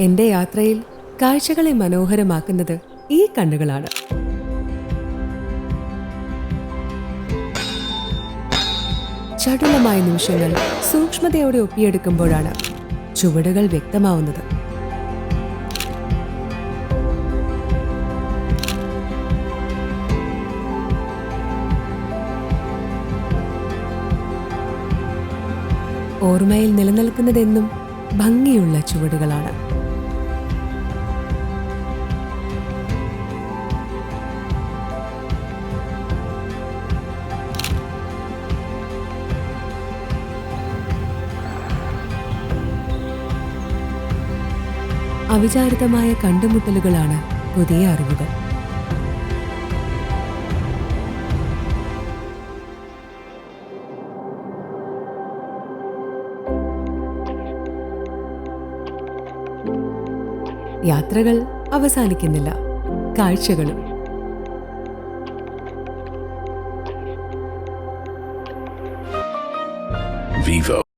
എന്റെ യാത്രയിൽ കാഴ്ചകളെ മനോഹരമാക്കുന്നത് ഈ കണ്ണുകളാണ്. ചടുലമായ നിമിഷങ്ങൾ സൂക്ഷ്മതയോടെ ഒപ്പിയെടുക്കുമ്പോഴാണ് ചുവടുകൾ വ്യക്തമാവുന്നത്. ഓർമ്മയിൽ നിലനിൽക്കുന്നതെന്നും ഭംഗിയുള്ള ചുവടുകളാണ്. അവിചാരിതമായ കണ്ടുമുട്ടലുകളാണ് പുതിയ അറിവുകൾ. യാത്രകൾ അവസാനിക്കുന്നില്ല, കാഴ്ചകളും. Vivo.